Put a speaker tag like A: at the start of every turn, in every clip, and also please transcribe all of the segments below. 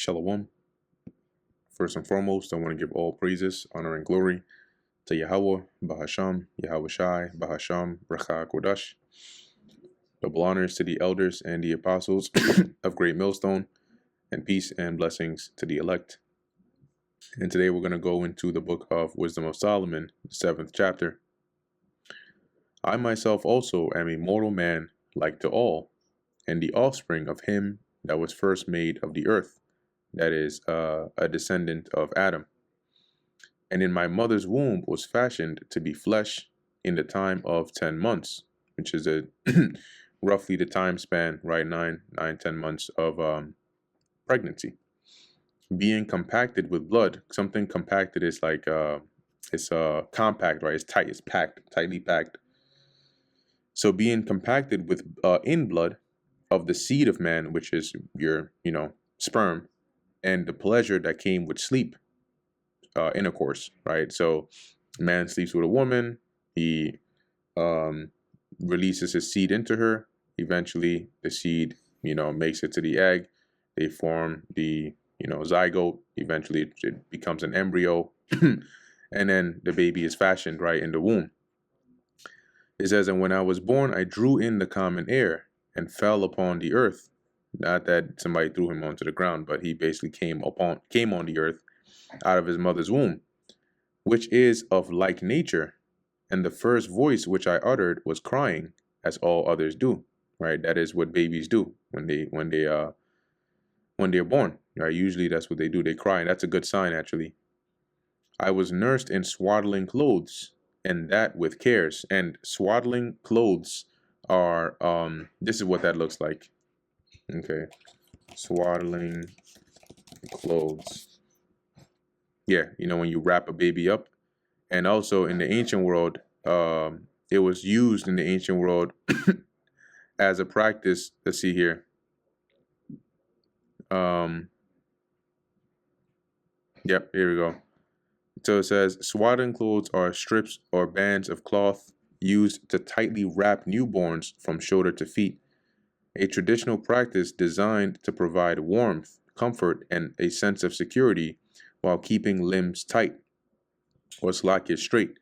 A: Shalom. First and foremost, I want to give all praises, honor, and glory to Yahweh, Bahasham, Yahweh Shai, Bahasham, Bracha Kodash. Double honors to the elders and the apostles of Great Millstone, and peace and blessings to the elect. And today we're going to go into the book of Wisdom of Solomon, the 7th chapter. I myself also am a mortal man like to all, and the offspring of him that was first made of the earth, that is, a descendant of Adam. And in my mother's womb was fashioned to be flesh in the time of 10 months, which is roughly the time span, right? 10 months of pregnancy. Being compacted with blood. Something compacted is like it's compact, right? It's tight, it's packed, tightly packed. So being compacted with in blood of the seed of man, which is your sperm, and the pleasure that came with sleep, intercourse, right? So man sleeps with a woman, he releases his seed into her. Eventually the seed makes it to the egg, they form the zygote. Eventually it becomes an embryo and then the baby is fashioned right in the womb. It says, and when I was born, I drew in the common air and fell upon the earth. Not that somebody threw him onto the ground, but he basically came on the earth out of his mother's womb, which is of like nature. And the first voice which I uttered was crying, as all others do. Right? That is what babies do when they're born. Right? Usually that's what they do. They cry, and that's a good sign, actually. I was nursed in swaddling clothes, and that with cares. And swaddling clothes are this is what that looks like. Okay, swaddling clothes. Yeah, when you wrap a baby up. And also in the ancient world, it was used in the ancient world as a practice. Let's see here. Yep, here we go. So it says, swaddling clothes are strips or bands of cloth used to tightly wrap newborns from shoulder to feet. A traditional practice designed to provide warmth, comfort, and a sense of security while keeping limbs tight or slackish straight.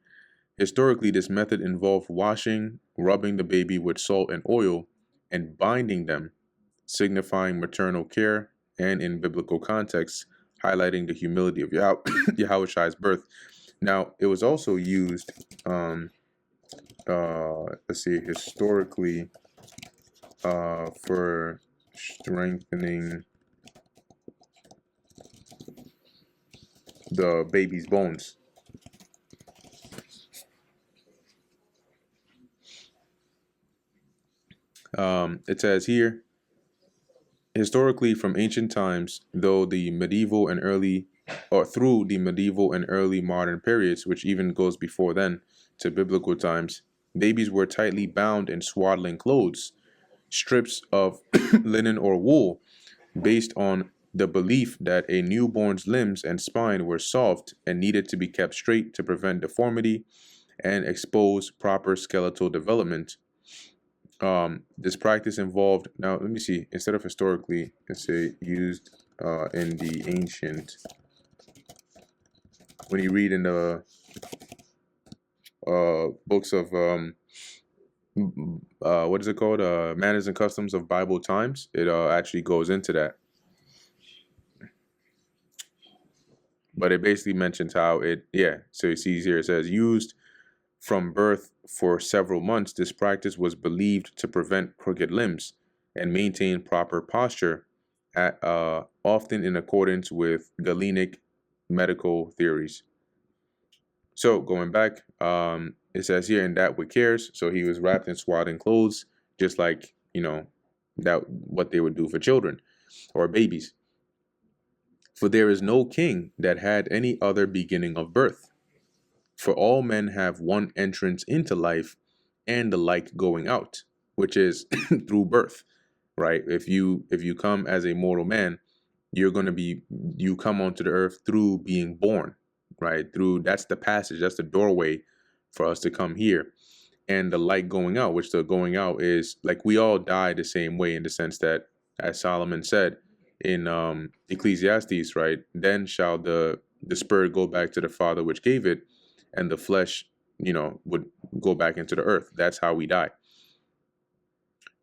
A: Historically, this method involved washing, rubbing the baby with salt and oil, and binding them, signifying maternal care, and in biblical contexts, highlighting the humility of Yahweh Shai's birth. Now, it was also used, let's see, historically, for strengthening the baby's bones. It says here, historically, from ancient times, through the medieval and early modern periods, which even goes before then to biblical times, babies were tightly bound in swaddling clothes, strips of linen or wool, based on the belief that a newborn's limbs and spine were soft and needed to be kept straight to prevent deformity and expose proper skeletal development. This practice involved, now let me see, instead of historically, let's say used in the ancient. When you read in the books of what is it called, Manners and Customs of Bible Times, it actually goes into that. But it basically mentions how so you see here, it says, used from birth for several months, this practice was believed to prevent crooked limbs and maintain proper posture, often in accordance with Galenic medical theories. So going back, it says here, and that with cares. So he was wrapped in swaddling clothes, just like that what they would do for children or babies. For there is no king that had any other beginning of birth. For all men have one entrance into life and the like going out, which is through birth, right? If you come as a mortal man, you come onto the earth through being born, right? That's the passage, that's the doorway for us to come here. And the like going out, which the going out is like we all die the same way, in the sense that, as Solomon said, in Ecclesiastes, right? Then shall the spirit go back to the Father which gave it, and the flesh, would go back into the earth. That's how we die.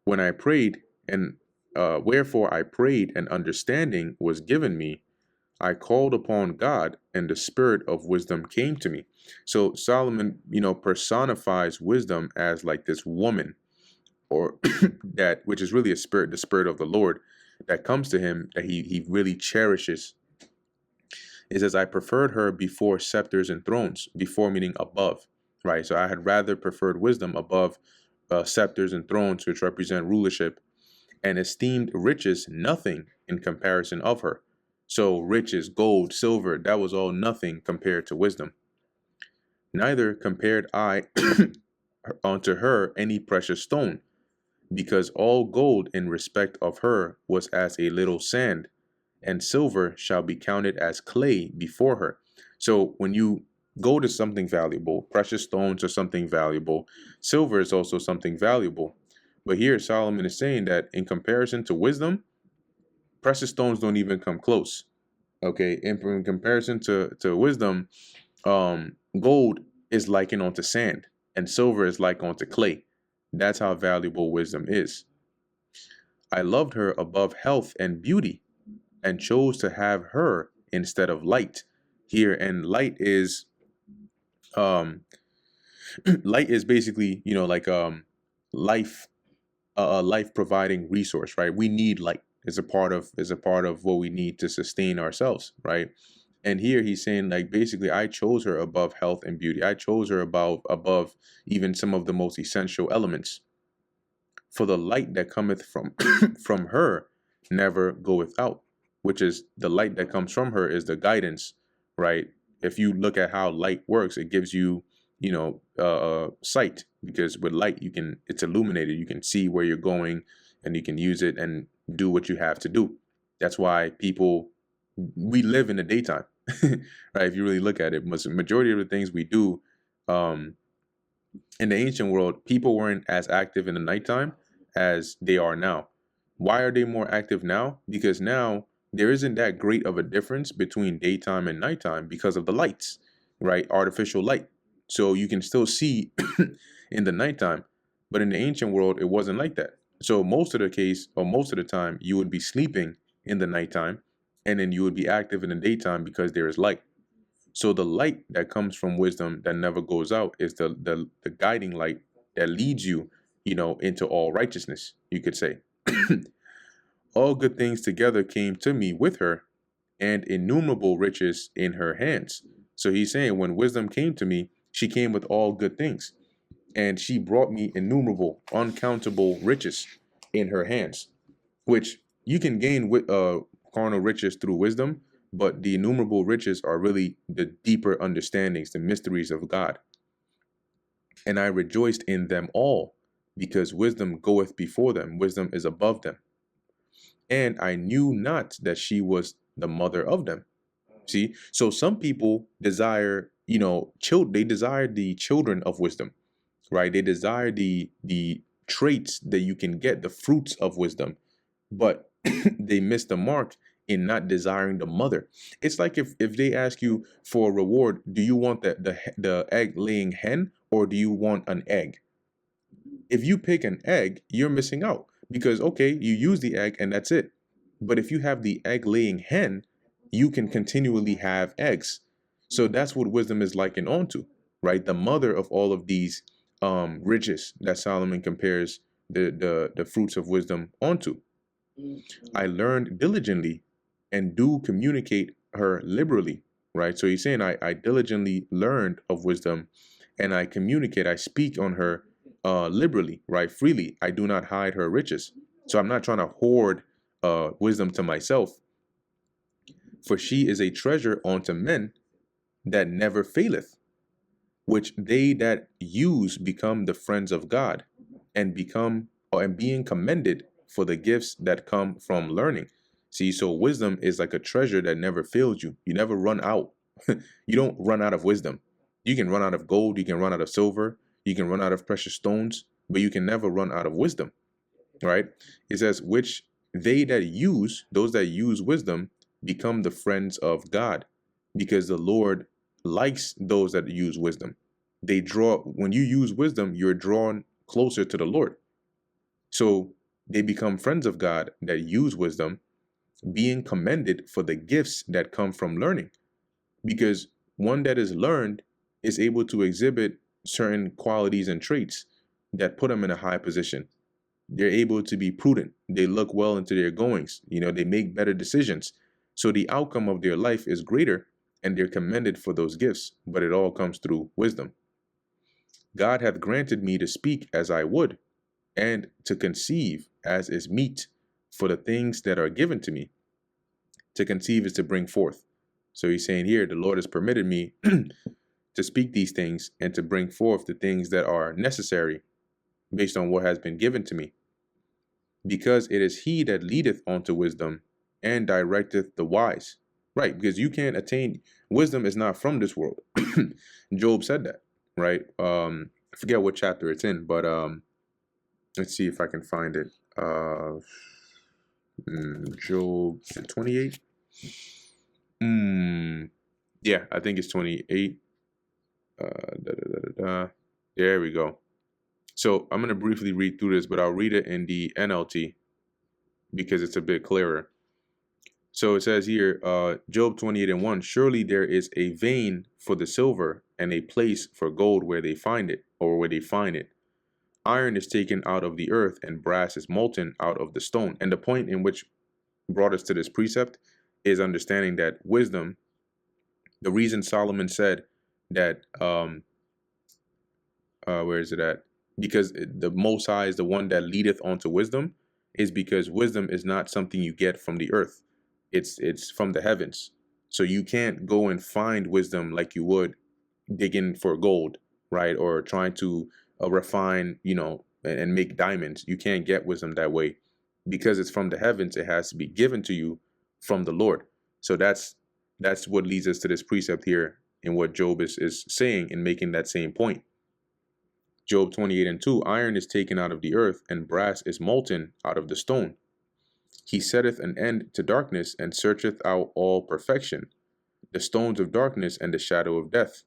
A: When I prayed, and wherefore I prayed, and understanding was given me, I called upon God, and the spirit of wisdom came to me. So Solomon, personifies wisdom as like this woman, or that, which is really a spirit, the spirit of the Lord that comes to him, that he really cherishes. It says, I preferred her before scepters and thrones, before meaning above, right? So I had rather preferred wisdom above scepters and thrones, which represent rulership, and esteemed riches nothing in comparison of her. So riches, gold, silver, that was all nothing compared to wisdom. Neither compared I unto her any precious stone, because all gold in respect of her was as a little sand, and silver shall be counted as clay before her. So when you gold is something valuable, precious stones are something valuable, silver is also something valuable. But here Solomon is saying that in comparison to wisdom, precious stones don't even come close. Okay, in comparison to wisdom, gold is likened onto sand, and silver is likened onto clay. That's how valuable wisdom is. I loved her above health and beauty, and chose to have her instead of light. Here, and light is light is basically, like life, a life providing resource, right? We need light. Is a part of what we need to sustain ourselves, right? And here he's saying, like, basically, I chose her above health and beauty. I chose her above even some of the most essential elements. For the light that cometh from from her never goeth out, which is the light that comes from her is the guidance, right? If you look at how light works, it gives you, sight, because with light it's illuminated. You can see where you're going, and you can use it and do what you have to do. That's why we live in the daytime, right? If you really look at it, majority of the things we do, in the ancient world, people weren't as active in the nighttime as they are now. Why are they more active now? Because now there isn't that great of a difference between daytime and nighttime because of the lights, right? Artificial light. So you can still see in the nighttime, but in the ancient world, it wasn't like that. So most of the time, you would be sleeping in the nighttime, and then you would be active in the daytime because there is light. So the light that comes from wisdom that never goes out is the guiding light that leads you, into all righteousness, you could say. All good things together came to me with her, and innumerable riches in her hands. So he's saying, when wisdom came to me, she came with all good things, and she brought me innumerable, uncountable riches in her hands, which you can gain with carnal riches through wisdom, but the innumerable riches are really the deeper understandings, the mysteries of God. And I rejoiced in them all, because wisdom goeth before them, wisdom is above them. And I knew not that she was the mother of them. See, so some people desire, they desire the children of wisdom, right? They desire the traits that you can get, the fruits of wisdom, but they miss the mark in not desiring the mother. It's like if they ask you for a reward, do you want the egg laying hen, or do you want an egg? If you pick an egg, you're missing out, because okay, you use the egg and that's it. But if you have the egg laying hen, you can continually have eggs. So that's what wisdom is likened onto, right? The mother of all of these riches that Solomon compares the fruits of wisdom onto. I learned diligently and do communicate her liberally, right? So he's saying, I diligently learned of wisdom, and I speak on her liberally, right? Freely. I do not hide her riches. So I'm not trying to hoard wisdom to myself. For she is a treasure unto men that never faileth, which they that use become the friends of God, and being commended for the gifts that come from learning. See, so wisdom is like a treasure that never fails you. You never run out. You don't run out of wisdom. You can run out of gold, you can run out of silver, you can run out of precious stones, but you can never run out of wisdom, right? It says, which those that use wisdom become the friends of God, because the Lord likes those that use wisdom. When you use wisdom, you're drawn closer to the Lord. So they become friends of God that use wisdom, being commended for the gifts that come from learning. Because one that is learned is able to exhibit certain qualities and traits that put them in a high position. They're able to be prudent. They look well into their goings. They make better decisions. So the outcome of their life is greater, and they're commended for those gifts. But it all comes through wisdom. God hath granted me to speak as I would, and to conceive as is meet for the things that are given to me. To conceive is to bring forth. So he's saying here, the Lord has permitted me to speak these things and to bring forth the things that are necessary based on what has been given to me. Because it is he that leadeth unto wisdom and directeth the wise. Right, because you can't attain wisdom is not from this world. Job said that, right? I forget what chapter it's in, but let's see if I can find it. Job 28. Yeah, I think it's 28. There we go. So I'm going to briefly read through this, but I'll read it in the NLT because it's a bit clearer. So it says here, Job 28:1, surely there is a vein for the silver and a place for gold where they find it, or where they find it. Iron is taken out of the earth and brass is molten out of the stone. And the point in which brought us to this precept is understanding that wisdom, the reason Solomon said that, where is it at? Because the Most High is the one that leadeth unto wisdom, is because wisdom is not something you get from the earth. It's from the heavens. So you can't go and find wisdom like you would digging for gold, right? Or trying to refine, and make diamonds. You can't get wisdom that way. Because it's from the heavens, it has to be given to you from the Lord. So that's what leads us to this precept here in what Job is saying and making that same point. Job 28:2, iron is taken out of the earth and brass is molten out of the stone. He setteth an end to darkness and searcheth out all perfection, the stones of darkness and the shadow of death.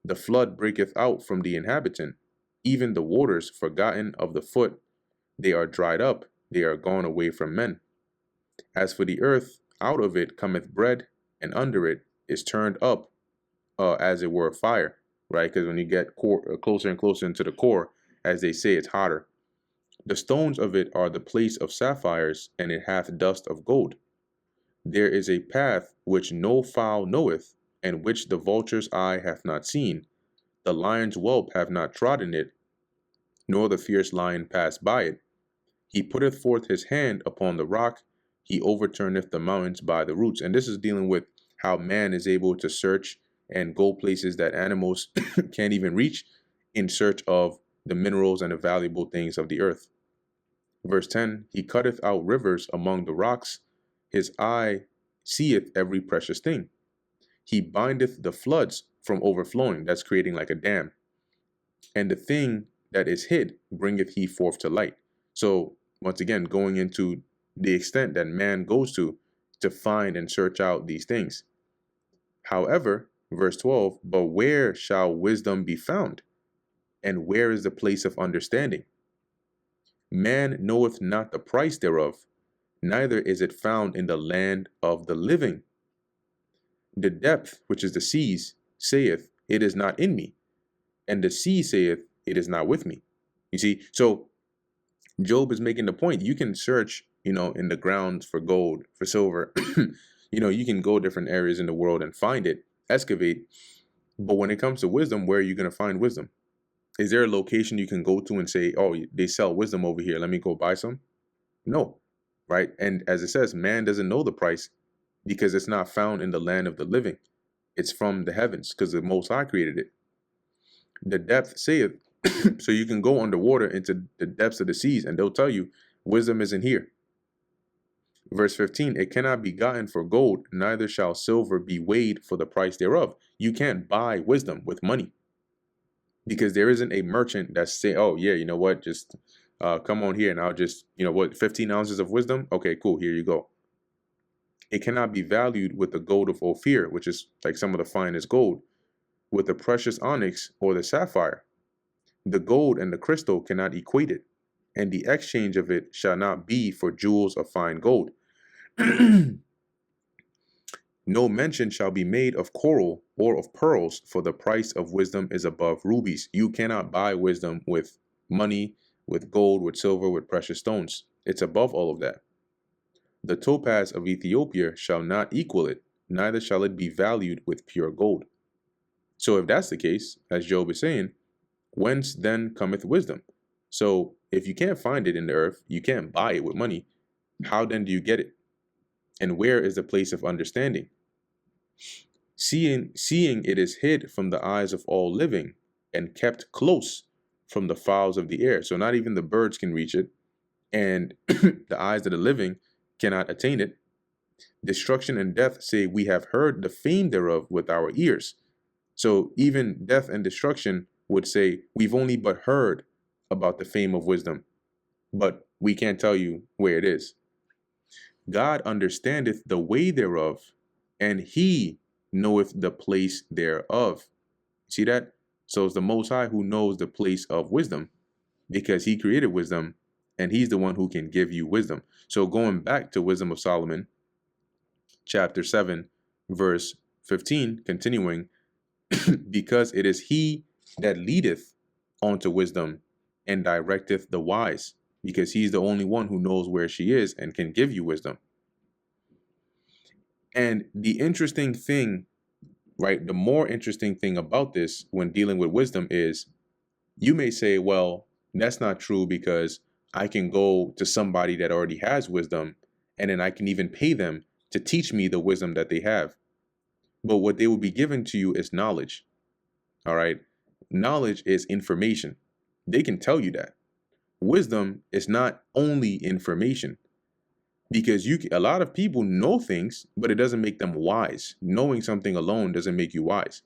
A: The flood breaketh out from the inhabitant, even the waters forgotten of the foot. They are dried up, they are gone away from men. As for the earth, out of it cometh bread, and under it is turned up, as it were fire, right? Because when you get closer and closer into the core, as they say, it's hotter. The stones of it are the place of sapphires, and it hath dust of gold. There is a path which no fowl knoweth, and which the vulture's eye hath not seen. The lion's whelp have not trodden it, nor the fierce lion passed by it. He putteth forth his hand upon the rock, he overturneth the mountains by the roots. And this is dealing with how man is able to search and go places that animals can't even reach in search of the minerals and the valuable things of the earth. Verse 10, he cutteth out rivers among the rocks, his eye seeth every precious thing. He bindeth the floods from overflowing, that's creating like a dam. And the thing that is hid bringeth he forth to light. So once again, going into the extent that man goes to find and search out these things. However, verse 12, but where shall wisdom be found? And where is the place of understanding? Man knoweth not the price thereof, neither is it found in the land of the living. The depth, which is the seas, saith, it is not in me. And the sea saith, it is not with me. You see, so Job is making the point. You can search, in the ground for gold, for silver. You can go different areas in the world and find it, excavate. But when it comes to wisdom, where are you going to find wisdom? Is there a location you can go to and say, oh, they sell wisdom over here, let me go buy some? No, right? And as it says, man doesn't know the price because it's not found in the land of the living. It's from the heavens because the Most High created it. The depth saith, so you can go underwater into the depths of the seas and they'll tell you wisdom isn't here. Verse 15, it cannot be gotten for gold, neither shall silver be weighed for the price thereof. You can't buy wisdom with money because there isn't a merchant that's saying, oh yeah, you know what, just come on here and I'll just, 15 ounces of wisdom? Okay, cool, here you go. It cannot be valued with the gold of Ophir, which is like some of the finest gold, with the precious onyx or the sapphire. The gold and the crystal cannot equate it, and the exchange of it shall not be for jewels of fine gold. No mention shall be made of coral or of pearls, for the price of wisdom is above rubies. You cannot buy wisdom with money, with gold, with silver, with precious stones. It's above all of that. The topaz of Ethiopia shall not equal it, neither shall it be valued with pure gold. So if that's the case, as Job is saying, whence then cometh wisdom? So if you can't find it in the earth, you can't buy it with money, how then do you get it? And where is the place of understanding? Seeing it is hid from the eyes of all living and kept close from the fowls of the air. So not even the birds can reach it, and the eyes of the living cannot attain it. Destruction and death say, we have heard the fame thereof with our ears. So even death and destruction would say, we've only but heard about the fame of wisdom, but we can't tell you where it is. God understandeth the way thereof, and he knoweth the place thereof. See that? So it's the Most High who knows the place of wisdom, because he created wisdom, and he's the one who can give you wisdom. So going back to Wisdom of Solomon, chapter 7, verse 15, continuing, because it is he that leadeth unto wisdom and directeth the wise, because he's the only one who knows where she is and can give you wisdom. And the interesting thing, right, the more interesting thing about this when dealing with wisdom is, you may say, well, that's not true, because I can go to somebody that already has wisdom, and then I can even pay them to teach me the wisdom that they have. But what they will be giving to you is knowledge. All right. Knowledge is information. They can tell you that. Wisdom is not only information, because a lot of people know things, but it doesn't make them wise. Knowing something alone doesn't make you wise.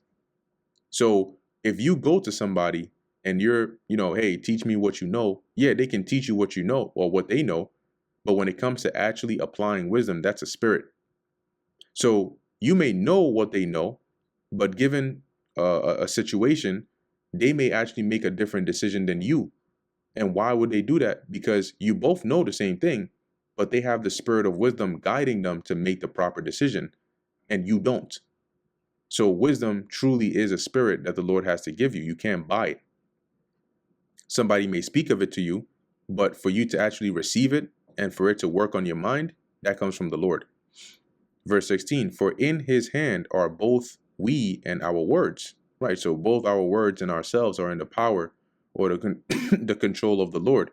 A: So if you go to somebody and you're, hey, teach me what you know. Yeah, they can teach you what you know or what they know. But when it comes to actually applying wisdom, that's a spirit. So you may know what they know, but given a situation, they may actually make a different decision than you. And why would they do that? Because you both know the same thing, but they have the spirit of wisdom guiding them to make the proper decision, and you don't. So wisdom truly is a spirit that the Lord has to give you. You can't buy it. Somebody may speak of it to you, but for you to actually receive it and for it to work on your mind, that comes from the Lord. Verse 16, for in his hand are both we and our words, right? So both our words and ourselves are in the power or the control of the Lord.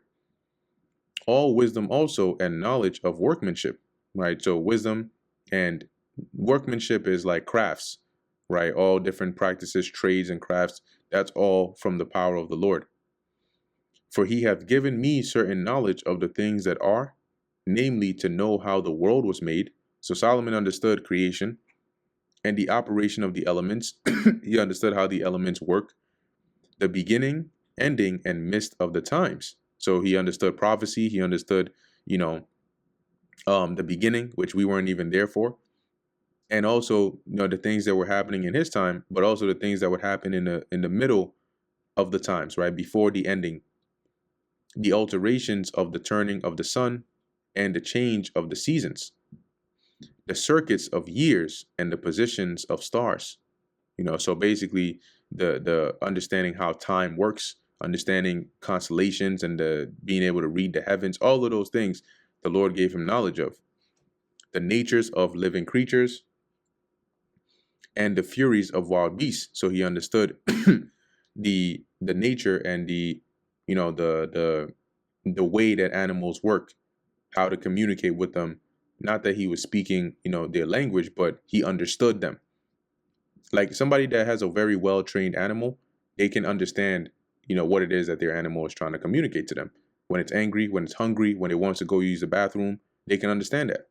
A: All wisdom also and knowledge of workmanship, right? So wisdom and workmanship is like crafts, right? All different practices, trades, and crafts. That's all from the power of the Lord. For he hath given me certain knowledge of the things that are, namely to know how the world was made. So Solomon understood creation and the operation of the elements. He understood how the elements work, the beginning, ending, and midst of the times. So he understood prophecy. He understood, the beginning, which we weren't even there for. And also, the things that were happening in his time, but also the things that would happen in the middle of the times, right? Before the ending, the alterations of the turning of the sun and the change of the seasons, the circuits of years and the positions of stars. So basically the understanding how time works, understanding constellations and being able to read the heavens, all of those things the Lord gave him knowledge of. The natures of living creatures and the furies of wild beasts. So he understood the nature and the way that animals work, how to communicate with them. Not that he was speaking, their language, but he understood them. Like somebody that has a very well-trained animal, they can understand, what it is that their animal is trying to communicate to them. When it's angry, when it's hungry, when it wants to go use the bathroom, they can understand that.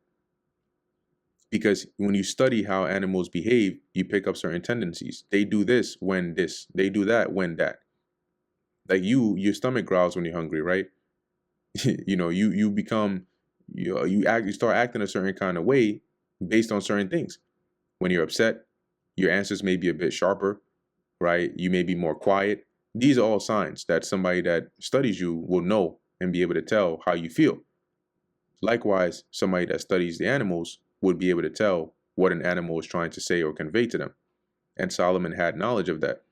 A: Because when you study how animals behave, you pick up certain tendencies. They do this when this, they do that when that. Like your stomach growls when you're hungry, right? You become, you start acting a certain kind of way based on certain things. When you're upset, your answers may be a bit sharper, right? You may be more quiet. These are all signs that somebody that studies you will know and be able to tell how you feel. Likewise, somebody that studies the animals would be able to tell what an animal is trying to say or convey to them. And Solomon had knowledge of that.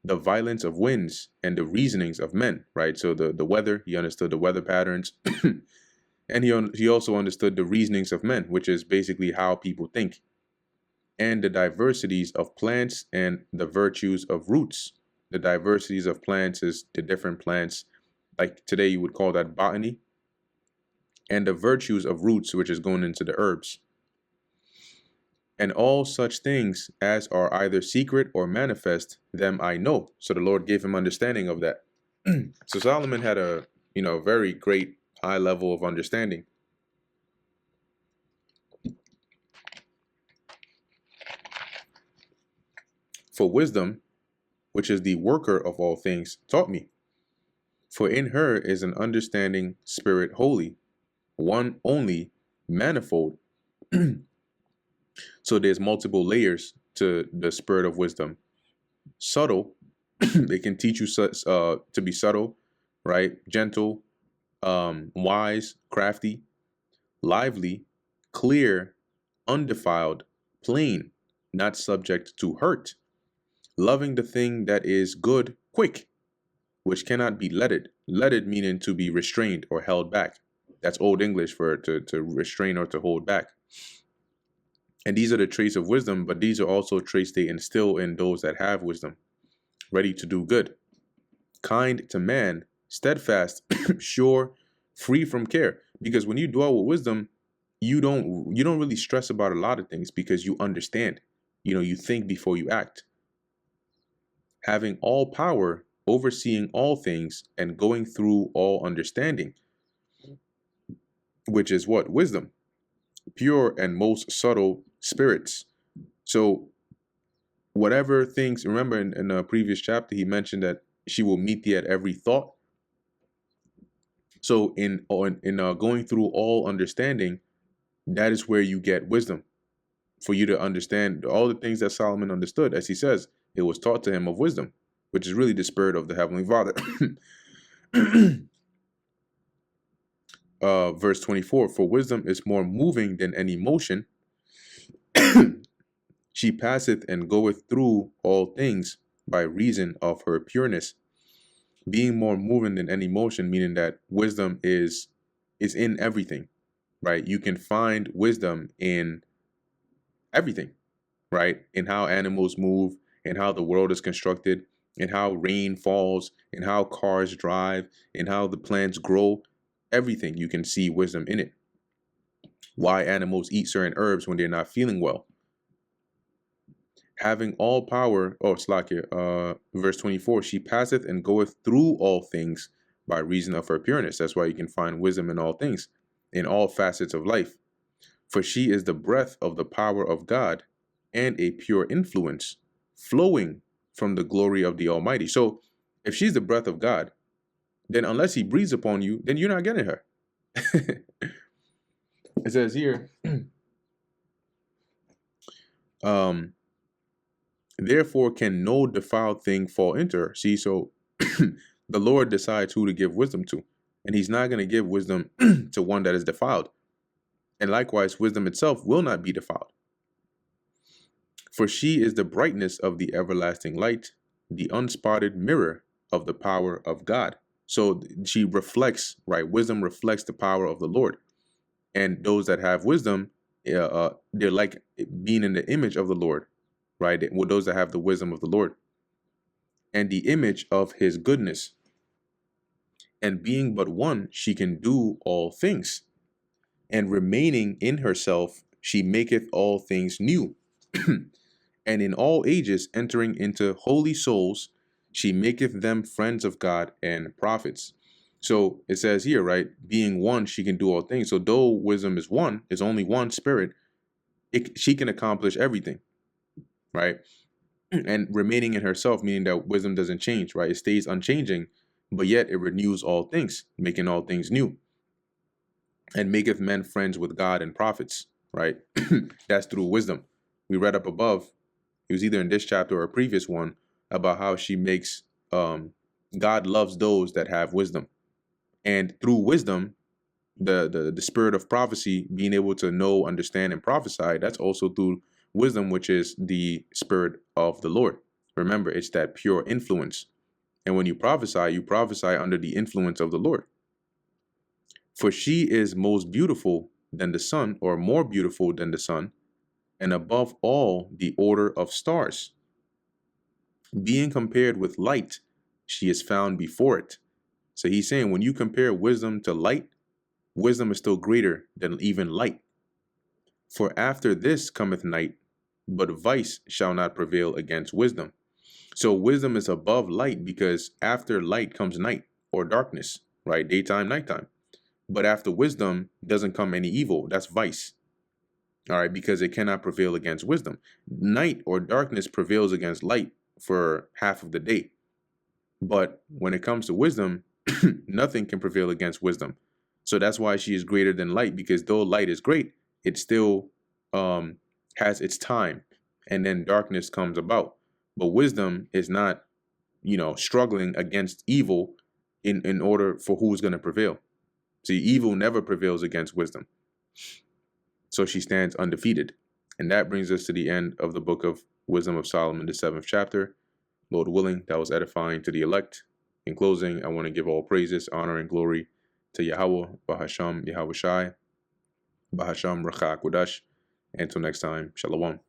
A: The violence of winds and the reasonings of men, right? So the weather, he understood the weather patterns. And he also understood the reasonings of men, which is basically how people think, and the diversities of plants and the virtues of roots. The diversities of plants is the different plants, like today you would call that botany, and the virtues of roots, which is going into the herbs. And all such things as are either secret or manifest, them I know. So the Lord gave him understanding of that. So Solomon had a, very great high level of understanding. For wisdom, which is the worker of all things, taught me. For in her is an understanding spirit holy, one only, manifold. So there's multiple layers to the spirit of wisdom. Subtle, it can teach you to be subtle, right? Gentle, wise, crafty, lively, clear, undefiled, plain, not subject to hurt, loving the thing that is good, quick, which cannot be letted. Letted meaning to be restrained or held back. That's Old English for to restrain or to hold back. And these are the traits of wisdom, but these are also traits they instill in those that have wisdom. Ready to do good, kind to man, steadfast, sure, free from care. Because when you dwell with wisdom, you don't really stress about a lot of things because you understand. You think before you act. Having all power, overseeing all things, and going through all understanding, which is what? Wisdom. Pure and most subtle spirits. So whatever things, remember in a previous chapter, he mentioned that she will meet thee at every thought. So in going through all understanding, that is where you get wisdom, for you to understand all the things that Solomon understood. As he says, it was taught to him of wisdom, which is really the spirit of the Heavenly Father. Verse 24, for wisdom is more moving than any motion. She passeth and goeth through all things by reason of her pureness. Being more moving than any motion, meaning that wisdom is in everything, right? You can find wisdom in everything, right? In how animals move, in how the world is constructed, in how rain falls, in how cars drive, in how the plants grow. Everything, you can see wisdom in it. Why animals eat certain herbs when they're not feeling well. Having all power, verse 24, she passeth and goeth through all things by reason of her pureness. That's why you can find wisdom in all things, in all facets of life. For she is the breath of the power of God and a pure influence flowing from the glory of the Almighty. So if she's the breath of God, then unless he breathes upon you, then you're not getting her. It says here, therefore can no defiled thing fall into her. See, so the Lord decides who to give wisdom to, and he's not going to give wisdom to one that is defiled. And likewise, wisdom itself will not be defiled. For she is the brightness of the everlasting light, the unspotted mirror of the power of God. So she reflects, right? Wisdom reflects the power of the Lord. And those that have wisdom, they're like being in the image of the Lord, right? With those that have the wisdom of the Lord and the image of his goodness. And being but one, she can do all things. And remaining in herself, she maketh all things new. And in all ages entering into holy souls, she maketh them friends of God and prophets. So it says here, right, being one, she can do all things. So though wisdom is one, is only one spirit, she can accomplish everything, right? And remaining in herself, meaning that wisdom doesn't change, right? It stays unchanging. but yet it renews all things, making all things new, and maketh men friends with God and prophets, right? That's through wisdom. We read up above, it was either in this chapter or a previous one, about how she makes, God loves those that have wisdom. And through wisdom, the spirit of prophecy, being able to know, understand, and prophesy, that's also through wisdom, which is the spirit of the Lord. Remember, it's that pure influence. And when you prophesy under the influence of the Lord. For she is most beautiful than the sun, or more beautiful than the sun, and above all the order of stars. Being compared with light, she is found before it. So he's saying when you compare wisdom to light, wisdom is still greater than even light. For after this cometh night, but vice shall not prevail against wisdom. So wisdom is above light because after light comes night or darkness, right? Daytime, nighttime. But after wisdom doesn't come any evil. That's vice. All right, because it cannot prevail against wisdom. Night or darkness prevails against light for half of the day. But when it comes to wisdom, nothing can prevail against wisdom. So that's why she is greater than light, because though light is great, it still has its time, and then darkness comes about. But wisdom is not, struggling against evil in order for who's going to prevail. See, evil never prevails against wisdom. So she stands undefeated. And that brings us to the end of the book of Wisdom of Solomon, the 7th chapter. Lord willing, that was edifying to the elect. In closing, I want to give all praises, honor, and glory to Yahweh, Bahasham, Yahweh Shai, Bahasham, Racha Kodash. Until next time, Shalom.